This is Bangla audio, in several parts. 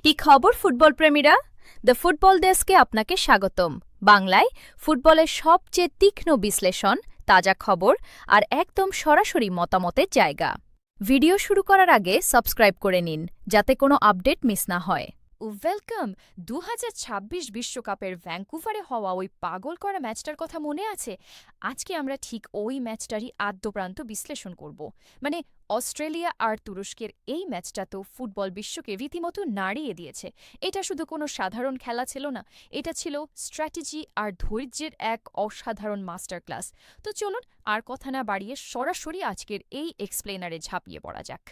কি খবর ফুটবল প্রেমীরা? দ্য ফুটবল ডেস্কে আপনাকে স্বাগতম। বাংলায় ফুটবলের সবচেয়ে তীক্ষ্ণ বিশ্লেষণ, তাজা খবর আর একদম সরাসরি মতামতের জায়গা। ভিডিও শুরু করার আগে সাবস্ক্রাইব করে নিন, যাতে কোনো আপডেট মিস না হয়। ওয়েলকাম। ২০২৬ বিশ্বকাপের ভ্যাঙ্কুভারে হওয়া ওই পাগল করা ম্যাচটার কথা মনে আছে? আজকে আমরা ঠিক ওই ম্যাচটারই আদ্যপ্রান্ত বিশ্লেষণ করব। মানে, অস্ট্রেলিয়া আর তুরস্কের এই ম্যাচটা তো ফুটবল বিশ্বকে রীতিমতো নাড়িয়ে দিয়েছে। এটা শুধু কোনো সাধারণ খেলা ছিল না, এটা ছিল স্ট্র্যাটেজি আর ধৈর্যের এক অসাধারণ মাস্টার ক্লাস। তো চলুন আর কথা না বাড়িয়ে সরাসরি আজকের এই এক্সপ্লেনারে ঝাঁপিয়ে পড়া যাক।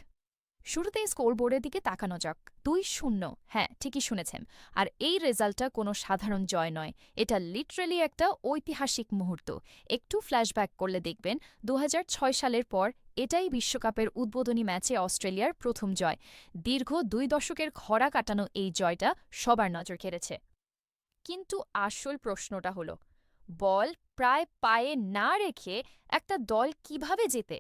শুরুতেই স্কোরবোর্ডের দিকে তাকানো যাক। ২-০। হ্যাঁ, ঠিকই শুনেছেন। আর এই রেজাল্টটা কোনো সাধারণ জয় নয়, এটা লিটারেলি একটা ঐতিহাসিক মুহূর্ত। একটু ফ্ল্যাশব্যাক করলে দেখবেন ২০০৬ সালের পর এটাই বিশ্বকাপের উদ্বোধনী ম্যাচে অস্ট্রেলিয়ার প্রথম জয়। দীর্ঘ ২ দশকের খরা কাটানো এই জয়টা সবার নজর কেড়েছে। কিন্তু আসল প্রশ্নটা হলো, বল প্রায় পায়ে না রেখে একটা দল কিভাবে জেতে?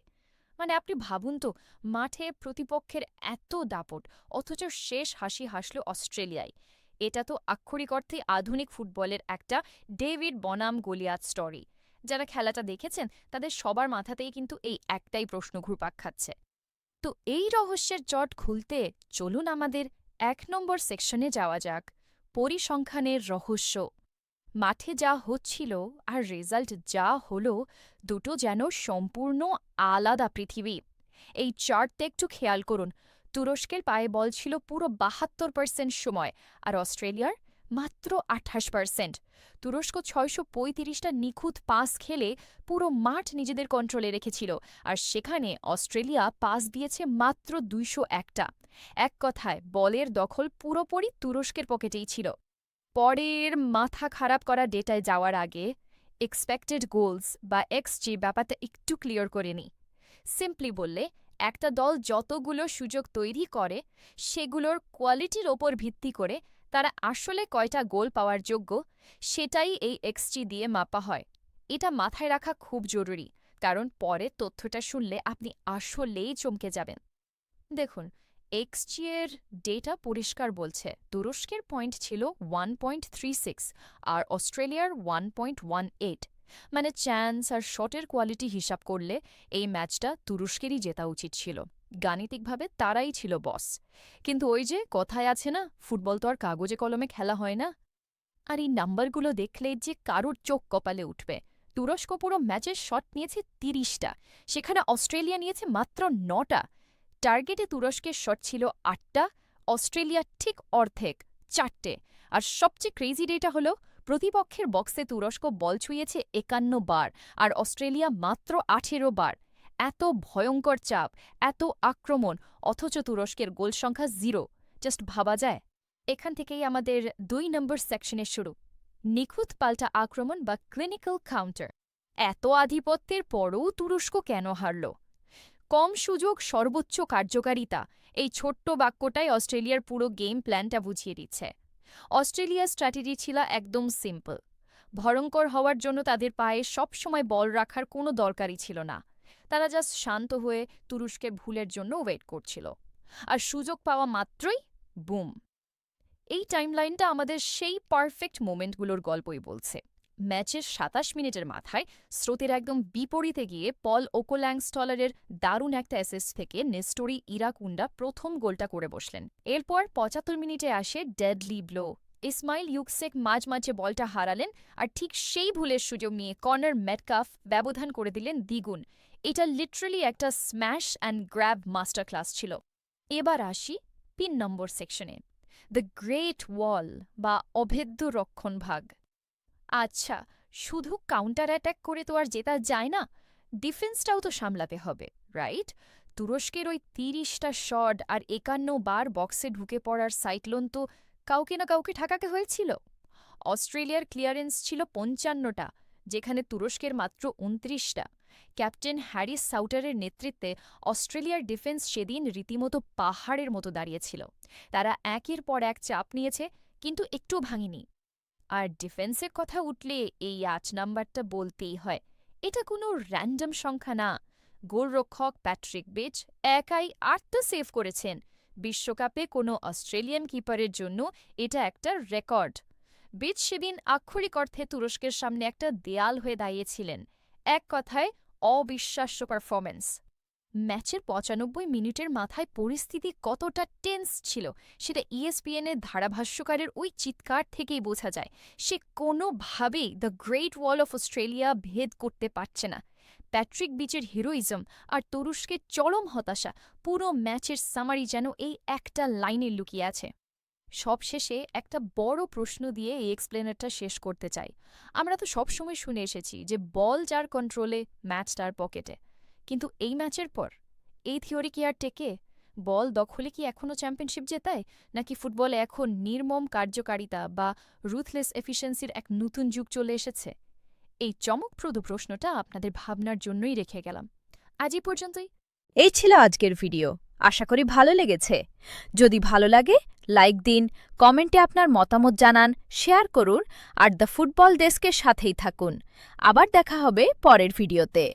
মানে, আপনি ভাবুন তো, মাঠে প্রতিপক্ষের এত দাপট, অথচ শেষ হাসি হাসল অস্ট্রেলিয়ায়। এটা তো আক্ষরিক অর্থেই আধুনিক ফুটবলের একটা ডেভিড বনাম গলিয়াত স্টোরি। যারা খেলাটা দেখেছেন তাদের সবার মাথাতেই কিন্তু এই একটাই প্রশ্ন ঘুরপাক খাচ্ছে। তো এই রহস্যের জট খুলতে চলুন আমাদের ১ নম্বর সেকশনে যাওয়া যাক, পরিসংখ্যানের রহস্য। মাঠে যা হচ্ছিল আর রেজাল্ট যা হলো, দুটো যেন সম্পূর্ণ আলাদা পৃথিবী। এই চার্টটা একটু খেয়াল করুন। তুরস্কের পায়ে বল ছিল পুরো ৭২% সময়, আর অস্ট্রেলিয়ার মাত্র ২৮%। তুরস্ক ৬৩৫টা নিখুঁত পাস খেলে পুরো মাঠ নিজেদের কন্ট্রোলে রেখেছিল, আর সেখানে অস্ট্রেলিয়া পাস দিয়েছে মাত্র ২০১টা। এক কথায়, বলের দখল পুরোপুরি তুরস্কের পকেটেই ছিল। পরের মাথা খারাপ করা ডেটায় যাওয়ার আগে এক্সপেক্টেড গোলস বা এক্সজি ব্যাপারটা একটু ক্লিয়ার করে নিই। সিম্পলি বললে, একটা দল যতগুলো সুযোগ তৈরি করে সেগুলোর কোয়ালিটির ওপর ভিত্তি করে তারা আসলে কয়টা গোল পাওয়ার যোগ্য, সেটাই এই এক্সজি দিয়ে মাপা হয়। এটা মাথায় রাখা খুব জরুরি, কারণ পরের তথ্যটা শুনলে আপনি আসলেই চমকে যাবেন। দেখুন, এক্সজি এর ডেটা পরিষ্কার বলছে তুরস্কের পয়েন্ট ছিল 1.36 আর অস্ট্রেলিয়ার 1.18। মানে, চান্স আর শটের কোয়ালিটি হিসাব করলে এই ম্যাচটা তুরস্কেরই জেতা উচিত ছিল। গাণিতিকভাবে তারাই ছিল বস। কিন্তু ওই যে কথায় আছে না, ফুটবল তো আর কাগজে কলমে খেলা হয় না। আর এই নাম্বারগুলো দেখলে যে কারোর চোখ কপালে উঠবে। তুরস্ক পুরো ম্যাচের শট নিয়েছে ৩০টা, সেখানে অস্ট্রেলিয়া নিয়েছে মাত্র ৯টা। টার্গেটে তুরস্কের শট ছিল ৮টা, অস্ট্রেলিয়া ঠিক অর্ধেক, ৪টে। আর সবচেয়ে ক্রেজি ডেটা হলো, প্রতিপক্ষের বক্সে তুরস্ক বল ছুঁয়েছে ৫১ বার আর অস্ট্রেলিয়া মাত্র ১৮ বার। এত ভয়ঙ্কর চাপ, এত আক্রমণ, অথচ তুরস্কের গোল সংখ্যা 0। জাস্ট ভাবা যায়। এখান থেকেই আমাদের ২ নম্বর সেকশনের শুরু, নিখুঁত পাল্টা আক্রমণ বা ক্লিনিক্যাল কাউন্টার। এত আধিপত্যের পরও তুরস্ক কেন হারল? কম সুযোগ, সর্বোচ্চ কার্যকারিতা, এই ছোট্ট বাক্যটাই অস্ট্রেলিয়ার পুরো গেম প্ল্যানটা বুঝিয়ে দিচ্ছে। অস্ট্রেলিয়ার স্ট্র্যাটেজি ছিল একদম সিম্পল। ভয়ঙ্কর হওয়ার জন্য তাদের পায়ে সবসময় বল রাখার কোনো দরকারই ছিল না। তারা জাস্ট শান্ত হয়ে তুরস্কের ভুলের জন্য ওয়েট করছিল, আর সুযোগ পাওয়া মাত্রই বুম। এই টাইমলাইনটা আমাদের সেই পারফেক্ট মোমেন্টগুলোর গল্পই বলছে। ম্যাচের ২৭ মিনিটের মাথায় স্রোতের একদম বিপরীতে গিয়ে পল ওকোল্যাংস্টলারের দারুণ একটা অ্যাসিস্ট থেকে নেস্টোরি ইরাকুন্ডা প্রথম গোলটা করে বসলেন। এরপর ৭৫ মিনিটে আসে ডেডলি ব্লো। ইসমাইল ইউকসেক মাঝে বলটা হারালেন, আর ঠিক সেই ভুলের সুযোগ নিয়ে কর্নার মেটকাফ ব্যবধান করে দিলেন দ্বিগুণ। এটা লিটারালি একটা smash and grab master class ছিল। এবার আসি ৩ নম্বর সেকশনে, দ্য গ্রেট ওয়াল বা অভেদ্য রক্ষণভাগ। আচ্ছা, শুধু কাউন্টার অ্যাটাক করে তো আর জেতা যায় না, ডিফেন্সটাও তো সামলাতে হবে, রাইট? তুরস্কের ওই ৩০টা শট আর ৫১ বার বক্সে ঢুকে পড়ার সাইক্লোন তো কাউকে না কাউকে ঠেকাতে হয়েছিল। অস্ট্রেলিয়ার ক্লিয়ারেন্স ছিল ৫৫টা, যেখানে তুরস্কের মাত্র ২৯টা। ক্যাপ্টেন হ্যারিস সাউটারের নেতৃত্বে অস্ট্রেলিয়ার ডিফেন্স সেদিন রীতিমতো পাহাড়ের মতো দাঁড়িয়েছিল। তারা একের পর এক চাপ নিয়েছে, কিন্তু একটু ভাঙেনি। আর ডিফেন্সের কথা উঠলে এই ৮ নাম্বারটা বলতেই হয়। এটা কোনো র্যান্ডম সংখ্যা না। গোলরক্ষক প্যাট্রিক বিচ একাই ৮টা সেভ করেছেন। বিশ্বকাপে কোনো অস্ট্রেলিয়ান কিপারের জন্য এটা একটা রেকর্ড। বিচ সেদিন আক্ষরিক অর্থে তুরস্কের সামনে একটা দেয়াল হয়ে দাঁড়িয়েছিলেন। এক কথায় অবিশ্বাস্য পারফরম্যান্স। ম্যাচের ৯৫ মিনিটের মাথায় পরিস্থিতি কতটা টেন্স ছিল সেটা ইএসপিএনের ধারাভাষ্যকারের ওই চিৎকার থেকেই বোঝা যায়। সে কোনোভাবেই the great wall of Australia ভেদ করতে পারছে না। প্যাট্রিক বিচের হিরোইজম আর তুরস্কের চরম হতাশা, পুরো ম্যাচের সামারি যেন এই একটা লাইনে লুকিয়ে আছে। সবশেষে একটা বড় প্রশ্ন দিয়ে এই এক্সপ্লেনারটা শেষ করতে চাই। আমরা তো সবসময় শুনে এসেছি যে বল যার কন্ট্রোলে, ম্যাচ তার পকেটে। কিন্তু এই ম্যাচের পর এই থিওরি কি আর টেকে? বল দখলে কি এখনও চ্যাম্পিয়নশিপ জেতায়, নাকি ফুটবলে এখন নির্মম কার্যকারিতা বা রুথলেস এফিসিয়েন্সির এক নতুন যুগ চলে এসেছে? এই চমকপ্রদ প্রশ্নটা আপনাদের ভাবনার জন্যই রেখে গেলাম। আজ এই পর্যন্তই। এই ছিল আজকের ভিডিও। আশা করি ভালো লেগেছে। যদি ভালো লাগে লাইক দিন, কমেন্টে আপনার মতামত জানান, শেয়ার করুন আর দ্য ফুটবল ডেস্কের সাথেই থাকুন। আবার দেখা হবে পরের ভিডিওতে।